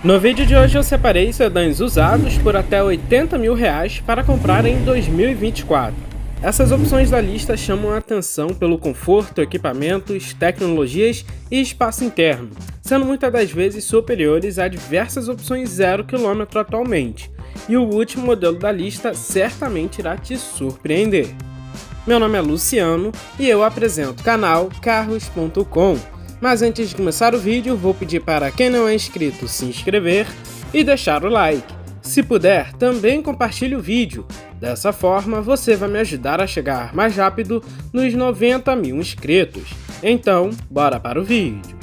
No vídeo de hoje eu separei sedãs usados por até R$80 mil para comprar em 2024. Essas opções da lista chamam a atenção pelo conforto, equipamentos, tecnologias e espaço interno, sendo muitas das vezes superiores a diversas opções 0 km atualmente. E o último modelo da lista certamente irá te surpreender. Meu nome é Luciano e eu apresento o canal Carros.com. Mas antes de começar o vídeo, vou pedir para quem não é inscrito se inscrever e deixar o like. Se puder, também compartilhe o vídeo. Dessa forma, você vai me ajudar a chegar mais rápido nos 90 mil inscritos. Então, bora para o vídeo.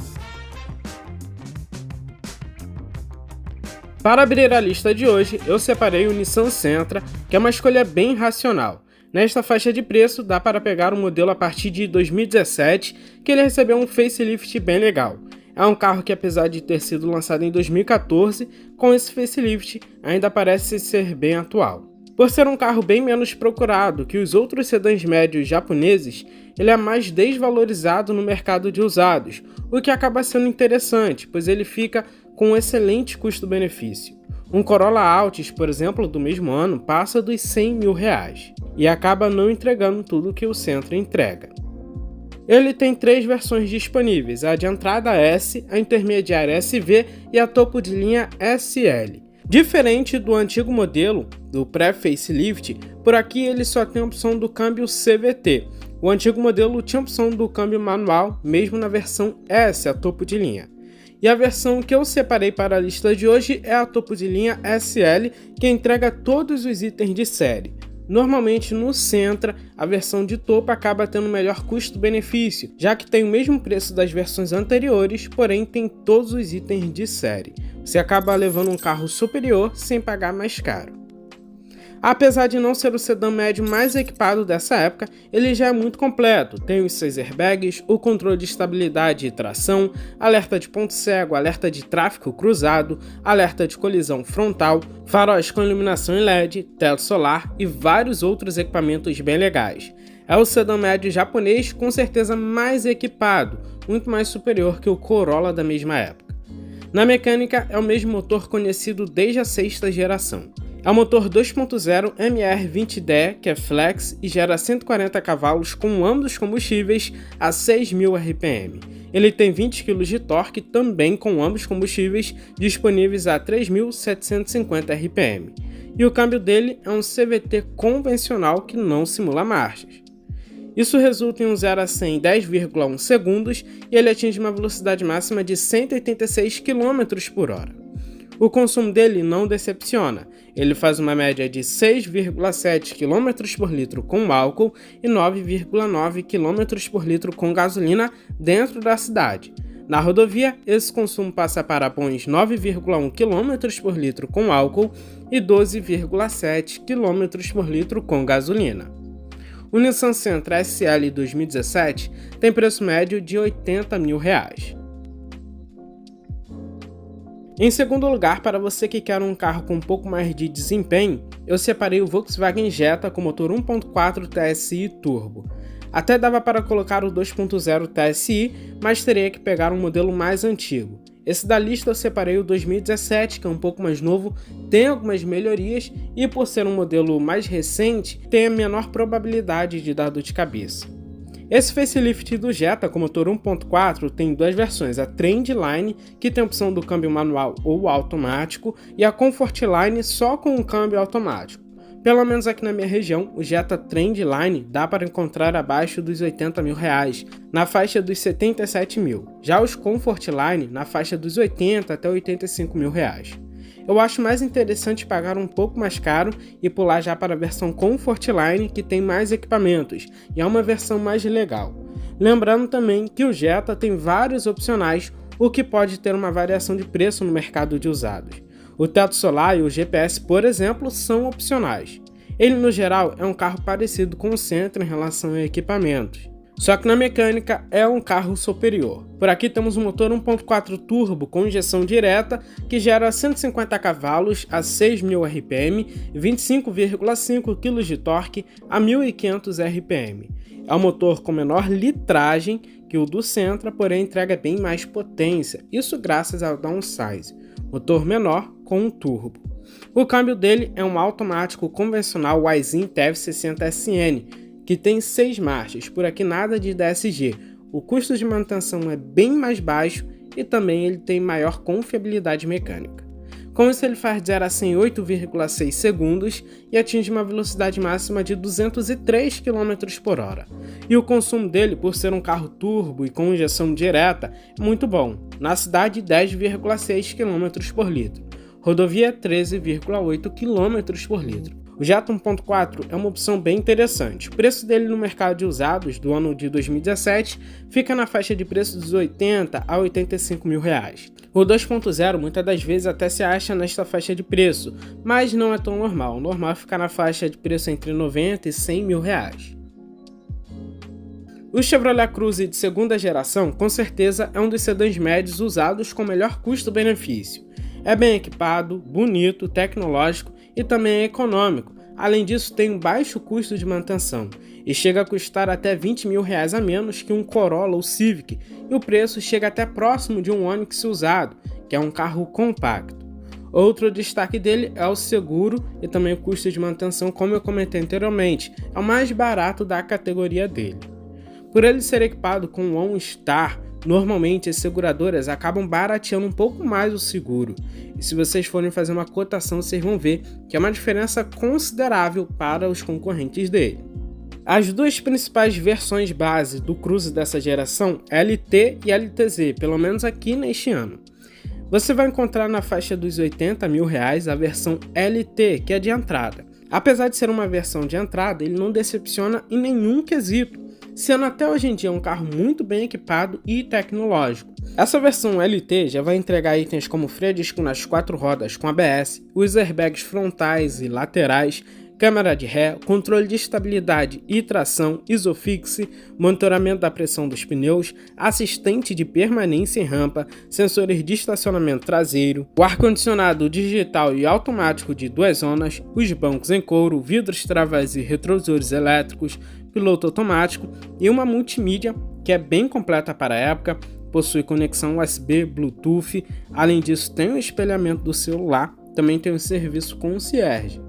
Para abrir a lista de hoje, eu separei o Nissan Sentra, que é uma escolha bem racional. Nesta faixa de preço, dá para pegar um modelo a partir de 2017, que ele recebeu um facelift bem legal. É um carro que, apesar de ter sido lançado em 2014, com esse facelift ainda parece ser bem atual. Por ser um carro bem menos procurado que os outros sedãs médios japoneses, ele é mais desvalorizado no mercado de usados, o que acaba sendo interessante, pois ele fica com um excelente custo-benefício. Um Corolla Altis, por exemplo, do mesmo ano, passa dos R$100 mil e acaba não entregando tudo que o Sentra entrega. Ele tem 3 versões disponíveis, a de entrada S, a intermediária SV e a topo de linha SL. Diferente do antigo modelo, do pré-facelift, por aqui ele só tem a opção do câmbio CVT. O antigo modelo tinha a opção do câmbio manual, mesmo na versão S, a topo de linha. E a versão que eu separei para a lista de hoje é a topo de linha SL, que entrega todos os itens de série. Normalmente no Sentra, a versão de topo acaba tendo melhor custo-benefício, já que tem o mesmo preço das versões anteriores, porém tem todos os itens de série. Você acaba levando um carro superior sem pagar mais caro. Apesar de não ser o sedã médio mais equipado dessa época, ele já é muito completo. Tem os 6 airbags, o controle de estabilidade e tração, alerta de ponto cego, alerta de tráfego cruzado, alerta de colisão frontal, faróis com iluminação em LED, teto solar e vários outros equipamentos bem legais. É o sedã médio japonês com certeza mais equipado, muito mais superior que o Corolla da mesma época. Na mecânica, é o mesmo motor conhecido desde a 6ª geração. É o motor 2.0 MR20D, que é flex e gera 140 cavalos com ambos combustíveis a 6.000 RPM. Ele tem 20 kg de torque também com ambos combustíveis disponíveis a 3.750 RPM. E o câmbio dele é um CVT convencional que não simula marchas. Isso resulta em um 0 a 100 em 10,1 segundos e ele atinge uma velocidade máxima de 186 km por hora. O consumo dele não decepciona, ele faz uma média de 6,7 km por litro com álcool e 9,9 km por litro com gasolina dentro da cidade. Na rodovia, esse consumo passa para bons 9,1 km por litro com álcool e 12,7 km por litro com gasolina. O Nissan Sentra SL 2017 tem preço médio de R$80 mil. Em segundo lugar, para você que quer um carro com um pouco mais de desempenho, eu separei o Volkswagen Jetta com motor 1.4 TSI Turbo. Até dava para colocar o 2.0 TSI, mas teria que pegar um modelo mais antigo. Esse da lista eu separei o 2017, que é um pouco mais novo, tem algumas melhorias e por ser um modelo mais recente, tem a menor probabilidade de dar dor de cabeça. Esse facelift do Jetta com motor 1.4 tem 2 versões, a Trendline, que tem a opção do câmbio manual ou automático, e a Comfortline só com o câmbio automático. Pelo menos aqui na minha região, o Jetta Trendline dá para encontrar abaixo dos R$80 mil, na faixa dos 77 mil. Já os Comfortline na faixa dos 80 até 85 mil. Eu acho mais interessante pagar um pouco mais caro e pular já para a versão Comfortline, que tem mais equipamentos e é uma versão mais legal. Lembrando também que o Jetta tem vários opcionais, o que pode ter uma variação de preço no mercado de usados. O teto solar e o GPS, por exemplo, são opcionais. Ele, no geral, é um carro parecido com o Sentra em relação a equipamentos. Só que na mecânica é um carro superior. Por aqui temos um motor 1.4 turbo com injeção direta que gera 150 cavalos a 6.000 RPM e 25,5 kg de torque a 1.500 RPM. É um motor com menor litragem que o do Sentra, porém entrega bem mais potência, isso graças ao downsize. motor menor com um turbo. O câmbio dele é um automático convencional Aisin TEV60SN, que tem 6 marchas, por aqui nada de DSG. O custo de manutenção é bem mais baixo e também ele tem maior confiabilidade mecânica. Com isso ele faz de 0 a 100 em 8,6 segundos e atinge uma velocidade máxima de 203 km por hora. E o consumo dele, por ser um carro turbo e com injeção direta, é muito bom. Na cidade 10,6 km por litro. Rodovia 13,8 km por litro. O Jetta 1.4 é uma opção bem interessante. O preço dele no mercado de usados do ano de 2017 fica na faixa de preço dos 80 a 85 mil reais. O 2.0 muitas das vezes até se acha nesta faixa de preço, mas não é tão normal. O normal é ficar na faixa de preço entre 90 e 100 mil reais. O Chevrolet Cruze de segunda geração com certeza é um dos sedãs médios usados com melhor custo-benefício. É bem equipado, bonito, tecnológico e também é econômico. Além disso, tem um baixo custo de manutenção e chega a custar até 20 mil reais a menos que um Corolla ou Civic, e o preço chega até próximo de um Onix usado, que é um carro compacto. Outro destaque dele é o seguro e também o custo de manutenção, como eu comentei anteriormente, é o mais barato da categoria dele. Por ele ser equipado com o OnStar, normalmente as seguradoras acabam barateando um pouco mais o seguro, e se vocês forem fazer uma cotação, vocês vão ver que é uma diferença considerável para os concorrentes dele. As duas principais versões base do Cruze dessa geração, LT e LTZ, pelo menos aqui neste ano. Você vai encontrar na faixa dos 80 mil reais a versão LT, que é de entrada. Apesar de ser uma versão de entrada, ele não decepciona em nenhum quesito, sendo até hoje em dia um carro muito bem equipado e tecnológico. Essa versão LT já vai entregar itens como freio a disco nas 4 rodas com ABS, os airbags frontais e laterais, câmera de ré, controle de estabilidade e tração, Isofix, monitoramento da pressão dos pneus, assistente de permanência em rampa, sensores de estacionamento traseiro, o ar-condicionado digital e automático de 2 zonas, os bancos em couro, vidros travas e retrovisores elétricos, piloto automático e uma multimídia que é bem completa para a época, possui conexão USB, Bluetooth, além disso tem o espelhamento do celular, também tem um serviço concierge.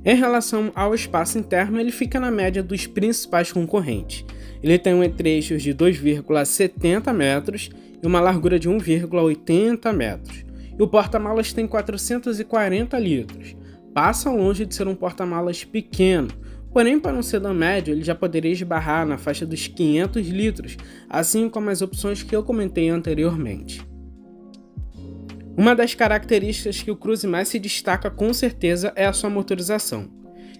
Em relação ao espaço interno, ele fica na média dos principais concorrentes. Ele tem um entre-eixos de 2,70 metros e uma largura de 1,80 metros. E o porta-malas tem 440 litros. Passa longe de ser um porta-malas pequeno, porém para um sedã médio ele já poderia esbarrar na faixa dos 500 litros, assim como as opções que eu comentei anteriormente. Uma das características que o Cruze mais se destaca com certeza é a sua motorização.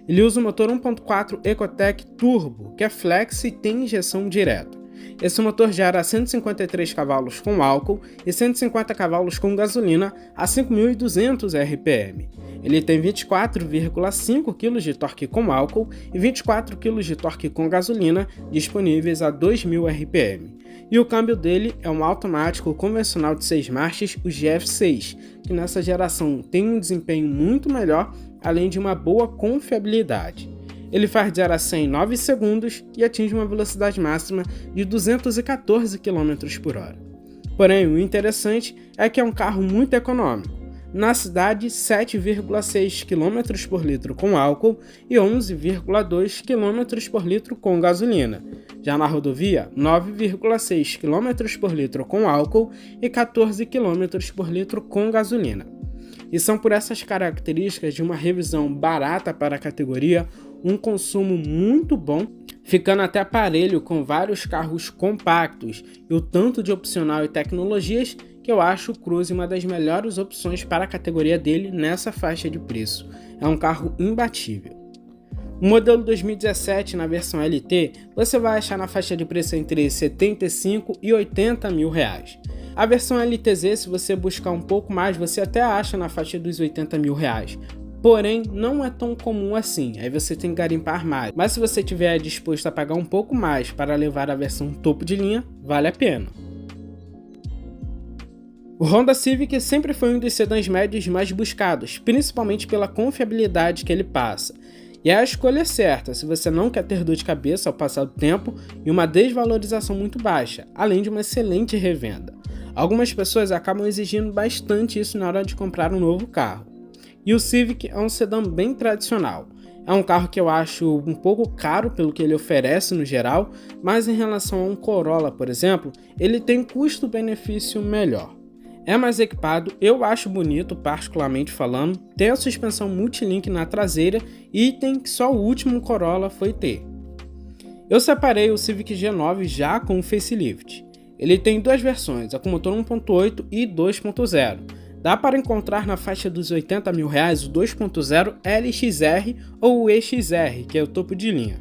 Ele usa o motor 1.4 Ecotec Turbo, que é flex e tem injeção direta. Esse motor gera 153 cavalos com álcool e 150 cavalos com gasolina a 5.200 RPM. Ele tem 24,5 kg de torque com álcool e 24 kg de torque com gasolina disponíveis a 2.000 RPM. E o câmbio dele é um automático convencional de 6 marchas, o GF6, que nessa geração tem um desempenho muito melhor, além de uma boa confiabilidade. Ele faz de 0 a 100 em 9 segundos e atinge uma velocidade máxima de 214 km por hora. Porém, o interessante é que é um carro muito econômico. Na cidade, 7,6 km por litro com álcool e 11,2 km por litro com gasolina. Já na rodovia, 9,6 km por litro com álcool e 14 km por litro com gasolina. E são por essas características de uma revisão barata para a categoria, um consumo muito bom, ficando até parelho com vários carros compactos e o tanto de opcional e tecnologias que eu acho o Cruze uma das melhores opções para a categoria dele nessa faixa de preço. É um carro imbatível. O modelo 2017 na versão LT você vai achar na faixa de preço entre 75 e 80 mil reais. A versão LTZ, se você buscar um pouco mais, você até acha na faixa dos 80 mil reais. Porém, não é tão comum assim, aí você tem que garimpar mais. Mas se você estiver disposto a pagar um pouco mais para levar a versão topo de linha, vale a pena. O Honda Civic sempre foi um dos sedãs médios mais buscados, principalmente pela confiabilidade que ele passa. E é a escolha certa se você não quer ter dor de cabeça ao passar do tempo e uma desvalorização muito baixa, além de uma excelente revenda. Algumas pessoas acabam exigindo bastante isso na hora de comprar um novo carro. E o Civic é um sedã bem tradicional. É um carro que eu acho um pouco caro pelo que ele oferece no geral, mas em relação a um Corolla, por exemplo, ele tem custo-benefício melhor. É mais equipado, eu acho bonito, particularmente falando, tem a suspensão multilink na traseira, item que só o último Corolla foi ter. Eu separei o Civic G9 já com o facelift. Ele tem duas versões, a com motor 1.8 e 2.0. Dá para encontrar na faixa dos R$80 mil o 2.0 LXR ou o EXR, que é o topo de linha.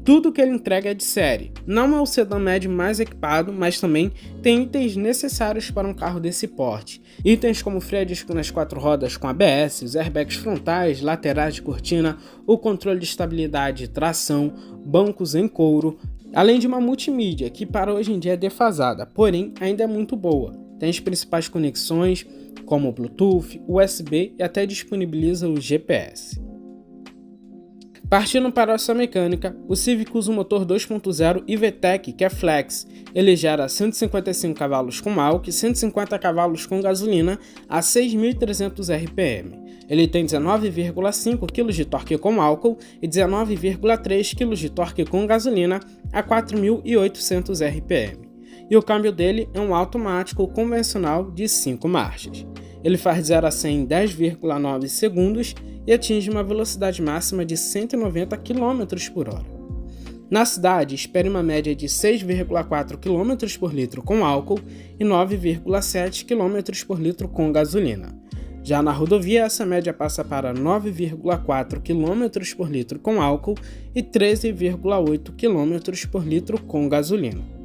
Tudo que ele entrega é de série. Não é o sedã médio mais equipado, mas também tem itens necessários para um carro desse porte. Itens como freio a disco nas 4 rodas com ABS, os airbags frontais, laterais de cortina, o controle de estabilidade e tração, bancos em couro, além de uma multimídia que para hoje em dia é defasada, porém ainda é muito boa. Tem as principais conexões, como Bluetooth, USB e até disponibiliza o GPS. Partindo para a sua mecânica, o Civic usa um motor 2.0 iVTEC que é flex. Ele gera 155 cavalos com álcool e 150 cavalos com gasolina a 6.300 RPM. Ele tem 19,5 kg de torque com álcool e 19,3 kg de torque com gasolina a 4.800 RPM. E o câmbio dele é um automático convencional de 5 marchas. Ele faz 0 a 100 em 10,9 segundos e atinge uma velocidade máxima de 190 km por hora. Na cidade, espere uma média de 6,4 km por litro com álcool e 9,7 km por litro com gasolina. Já na rodovia, essa média passa para 9,4 km por litro com álcool e 13,8 km por litro com gasolina.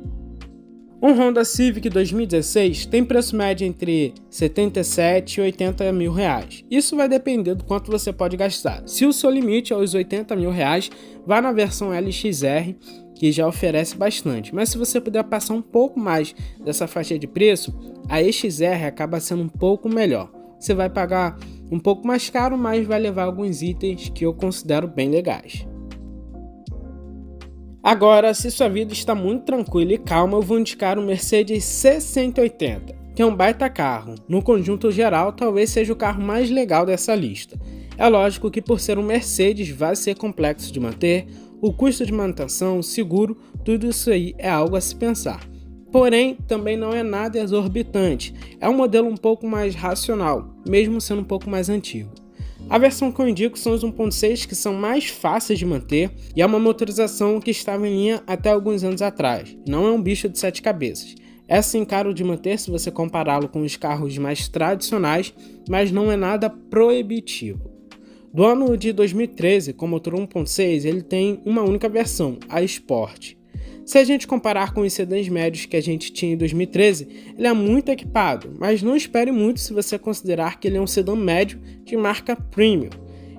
Um Honda Civic 2016 tem preço médio entre 77 e 80 mil reais. Isso vai depender do quanto você pode gastar. Se o seu limite é os 80 mil reais, vá na versão LXR, que já oferece bastante. Mas se você puder passar um pouco mais dessa faixa de preço, a EXR acaba sendo um pouco melhor. Você vai pagar um pouco mais caro, mas vai levar alguns itens que eu considero bem legais. Agora, se sua vida está muito tranquila e calma, eu vou indicar o Mercedes C180, que é um baita carro. No conjunto geral, talvez seja o carro mais legal dessa lista. É lógico que por ser um Mercedes vai ser complexo de manter, o custo de manutenção, seguro, tudo isso aí é algo a se pensar. Porém, também não é nada exorbitante, é um modelo um pouco mais racional, mesmo sendo um pouco mais antigo. A versão que eu indico são os 1.6 que são mais fáceis de manter e é uma motorização que estava em linha até alguns anos atrás. Não é um bicho de 7 cabeças. É sim caro de manter se você compará-lo com os carros mais tradicionais, mas não é nada proibitivo. Do ano de 2013, com motor 1.6, ele tem uma única versão, a Sport. Se a gente comparar com os sedãs médios que a gente tinha em 2013, ele é muito equipado, mas não espere muito se você considerar que ele é um sedã médio de marca premium.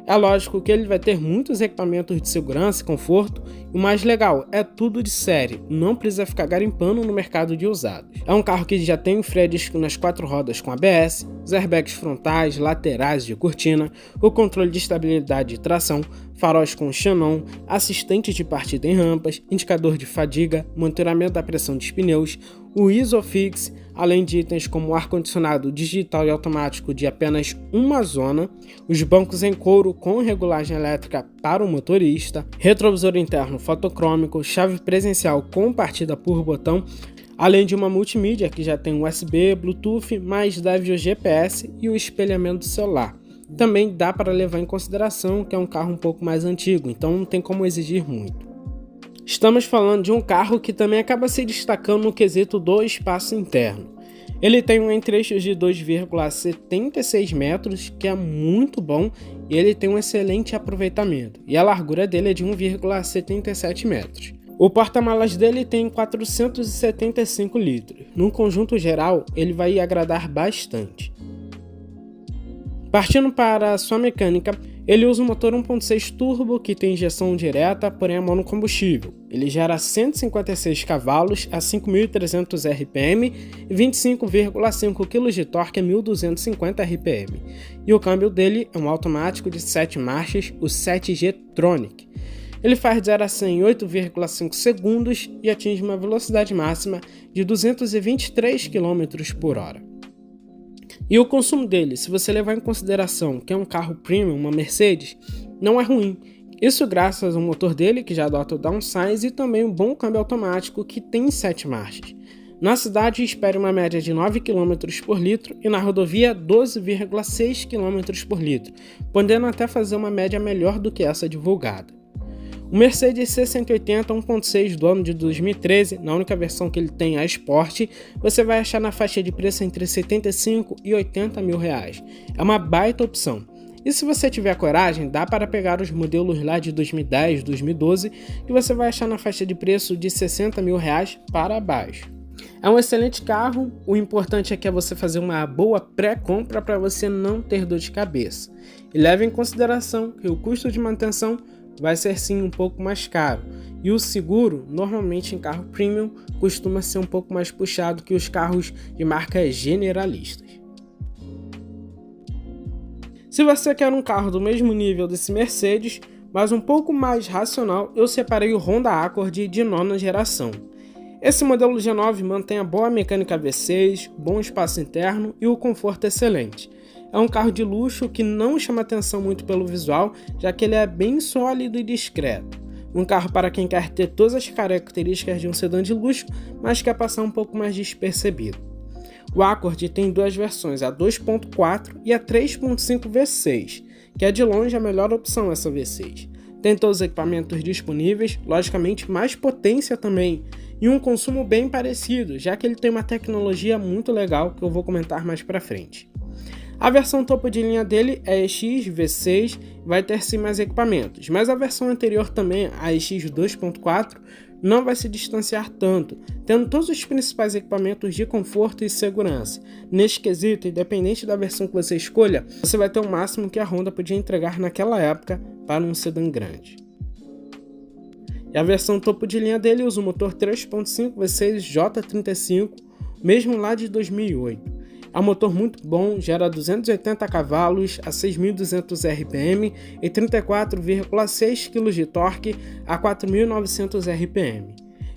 É lógico que ele vai ter muitos equipamentos de segurança e conforto, e o mais legal, é tudo de série, não precisa ficar garimpando no mercado de usados. É um carro que já tem o freio a disco nas 4 rodas com ABS, os airbags frontais, laterais de cortina, o controle de estabilidade e tração, faróis com xenon, assistente de partida em rampas, indicador de fadiga, monitoramento da pressão dos pneus, o ISOFIX, além de itens como o ar-condicionado digital e automático de apenas uma zona, os bancos em couro com regulagem elétrica para o motorista, retrovisor interno fotocrômico, chave presencial com partida por botão, além de uma multimídia que já tem USB, Bluetooth, mais deve o GPS e o espelhamento do celular. Também dá para levar em consideração que é um carro um pouco mais antigo, então não tem como exigir muito. Estamos falando de um carro que também acaba se destacando no quesito do espaço interno. Ele tem um entre-eixos de 2,76 metros, que é muito bom, e ele tem um excelente aproveitamento, e a largura dele é de 1,77 metros. O porta-malas dele tem 475 litros. No conjunto geral, ele vai agradar bastante. Partindo para a sua mecânica, ele usa um motor 1.6 turbo que tem injeção direta, porém é monocombustível. Ele gera 156 cavalos a 5.300 RPM e 25,5 kg de torque a 1.250 RPM. E o câmbio dele é um automático de 7 marchas, o 7G Tronic. Ele faz de 0 a 100 em 8,5 segundos e atinge uma velocidade máxima de 223 km por hora. E o consumo dele, se você levar em consideração que é um carro premium, uma Mercedes, não é ruim. Isso graças ao motor dele, que já adota o downsize, e também um bom câmbio automático que tem 7 marchas. Na cidade, espere uma média de 9 km por litro e na rodovia 12,6 km por litro, podendo até fazer uma média melhor do que essa divulgada. O Mercedes C180 1.6 do ano de 2013, na única versão que ele tem, a Sport, você vai achar na faixa de preço entre 75 e 80 mil reais. É uma baita opção. E se você tiver coragem, dá para pegar os modelos lá de 2010, 2012, que você vai achar na faixa de preço de 60 mil reais para baixo. É um excelente carro, o importante é que é você fazer uma boa pré-compra para você não ter dor de cabeça. E leve em consideração que o custo de manutenção vai ser sim um pouco mais caro, e o seguro, normalmente em carro premium, costuma ser um pouco mais puxado que os carros de marcas generalistas. Se você quer um carro do mesmo nível desse Mercedes, mas um pouco mais racional, eu separei o Honda Accord de 9ª geração. Esse modelo G9 mantém a boa mecânica V6, bom espaço interno e o conforto excelente. É um carro de luxo que não chama atenção muito pelo visual, já que ele é bem sólido e discreto. Um carro para quem quer ter todas as características de um sedã de luxo, mas quer passar um pouco mais despercebido. O Accord tem duas versões, a 2.4 e a 3.5 V6, que é de longe a melhor opção essa V6. Tem todos os equipamentos disponíveis, logicamente mais potência também, e um consumo bem parecido, já que ele tem uma tecnologia muito legal que eu vou comentar mais pra frente. A versão topo de linha dele é EX V6, vai ter sim mais equipamentos, mas a versão anterior também, a EX 2.4, não vai se distanciar tanto, tendo todos os principais equipamentos de conforto e segurança. Neste quesito, independente da versão que você escolha, você vai ter o máximo que a Honda podia entregar naquela época para um sedã grande. E a versão topo de linha dele usa o motor 3.5 V6 J35, mesmo lá de 2008. É um motor muito bom, gera 280 cavalos a 6.200 RPM e 34,6 kg de torque a 4.900 RPM.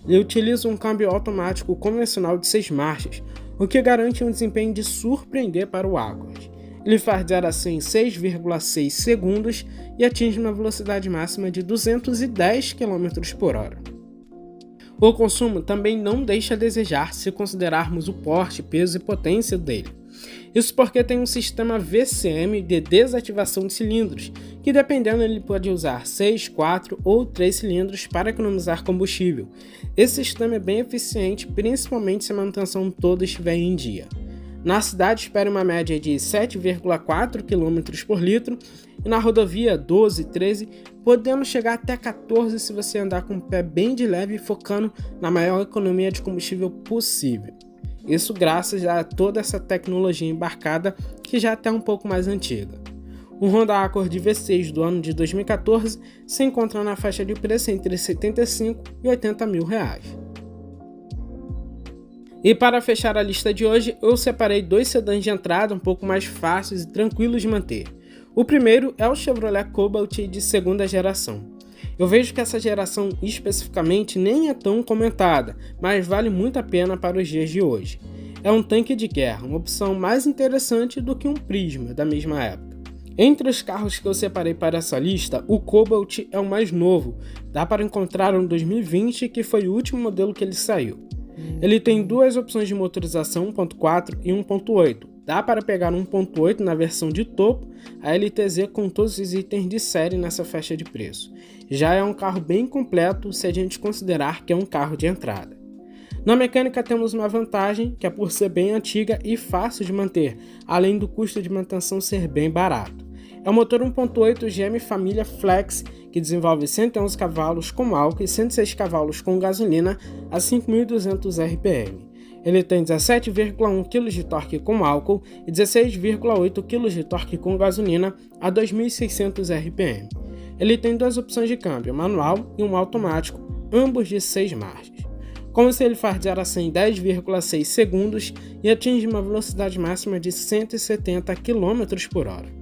Ele utiliza um câmbio automático convencional de 6 marchas, o que garante um desempenho de surpreender para o Accord. Ele faz de 0 a 100 em 6,6 segundos e atinge uma velocidade máxima de 210 km por hora. O consumo também não deixa a desejar se considerarmos o porte, peso e potência dele. Isso porque tem um sistema VCM de desativação de cilindros, que dependendo ele pode usar 6, 4 ou 3 cilindros para economizar combustível. Esse sistema é bem eficiente, principalmente se a manutenção toda estiver em dia. Na cidade espere uma média de 7,4 km por litro e na rodovia 12, 13, podendo chegar até 14 se você andar com o pé bem de leve e focando na maior economia de combustível possível. Isso graças a toda essa tecnologia embarcada que já é até um pouco mais antiga. O Honda Accord V6 do ano de 2014 se encontra na faixa de preço entre 75 e 80 mil reais. E para fechar a lista de hoje, eu separei dois sedãs de entrada um pouco mais fáceis e tranquilos de manter. O primeiro é o Chevrolet Cobalt de 2ª geração. Eu vejo que essa geração especificamente nem é tão comentada, mas vale muito a pena para os dias de hoje. É um tanque de guerra, uma opção mais interessante do que um Prisma da mesma época. Entre os carros que eu separei para essa lista, o Cobalt é o mais novo, dá para encontrar um 2020 que foi o último modelo que ele saiu. Ele tem duas opções de motorização 1.4 e 1.8. Dá para pegar 1.8 na versão de topo, a LTZ com todos os itens de série nessa faixa de preço. Já é um carro bem completo se a gente considerar que é um carro de entrada. Na mecânica temos uma vantagem, que é por ser bem antiga e fácil de manter, além do custo de manutenção ser bem barato. É um motor 1.8 GM Família Flex, que desenvolve 111 cavalos com álcool e 106 cavalos com gasolina a 5.200 RPM. Ele tem 17,1 kg de torque com álcool e 16,8 kg de torque com gasolina a 2.600 RPM. Ele tem duas opções de câmbio, manual e um automático, ambos de 6 marchas. Com isso ele faz de 0 a 100 em 10,6 segundos e atinge uma velocidade máxima de 170 km por hora.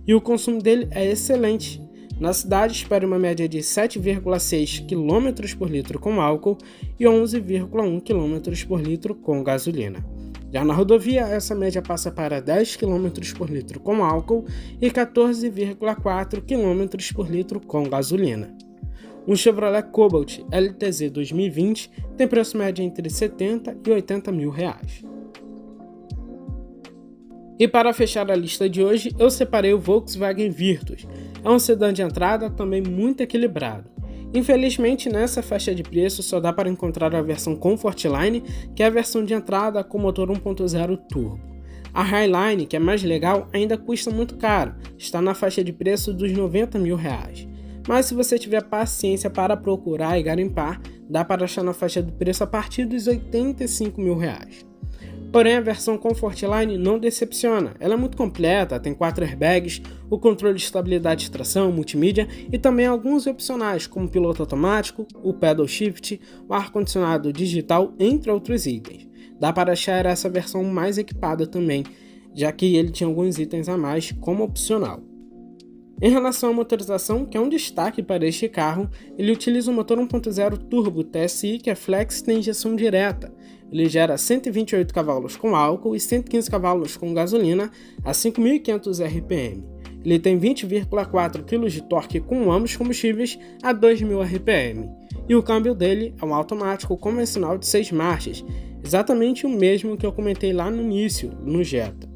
E o consumo dele é excelente, Na cidade, espere uma média de 7,6 km por litro com álcool e 11,1 km por litro com gasolina. Já na rodovia, essa média passa para 10 km por litro com álcool e 14,4 km por litro com gasolina. Um Chevrolet Cobalt LTZ 2020 tem preço médio entre 70 e 80 mil reais. E para fechar a lista de hoje, eu separei o Volkswagen Virtus. É um sedã de entrada também muito equilibrado. Infelizmente, nessa faixa de preço só dá para encontrar a versão Comfortline, que é a versão de entrada com motor 1.0 turbo. A Highline, que é mais legal, ainda custa muito caro, está na faixa de preço dos 90 mil reais. Mas se você tiver paciência para procurar e garimpar, dá para achar na faixa de preço a partir dos 85 mil reais. Porém, a versão Comfortline não decepciona, ela é muito completa, tem 4 airbags, o controle de estabilidade de tração, multimídia e também alguns opcionais como piloto automático, o pedal shift, o ar-condicionado digital, entre outros itens. Dá para achar essa versão mais equipada também, já que ele tinha alguns itens a mais como opcional. Em relação à motorização, que é um destaque para este carro, ele utiliza um motor 1.0 turbo TSI que é flex e tem injeção direta. Ele gera 128 cavalos com álcool e 115 cavalos com gasolina a 5.500 RPM. Ele tem 20,4 kg de torque com ambos combustíveis a 2.000 RPM. E o câmbio dele é um automático convencional de 6 marchas, exatamente o mesmo que eu comentei lá no início, no Jetta.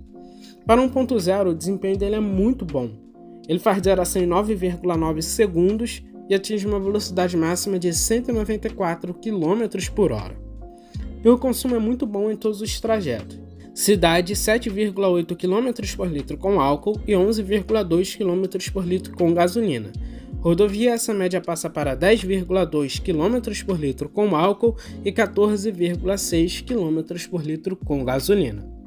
Para 1.0, o desempenho dele é muito bom. Ele faz 0 a 100 em 9,9 segundos e atinge uma velocidade máxima de 194 km por hora. E o consumo é muito bom em todos os trajetos. Cidade 7,8 km por litro com álcool e 11,2 km por litro com gasolina. Rodovia, essa média passa para 10,2 km por litro com álcool e 14,6 km por litro com gasolina.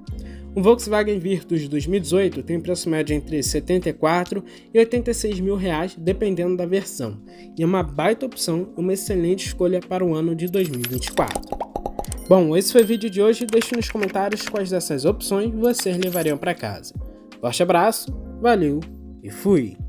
O Volkswagen Virtus 2018 tem preço médio entre 74 e 86 mil reais, dependendo da versão, e é uma baita opção e uma excelente escolha para o ano de 2024. Bom, esse foi o vídeo de hoje, deixe nos comentários quais dessas opções vocês levariam para casa. Forte abraço, valeu e fui!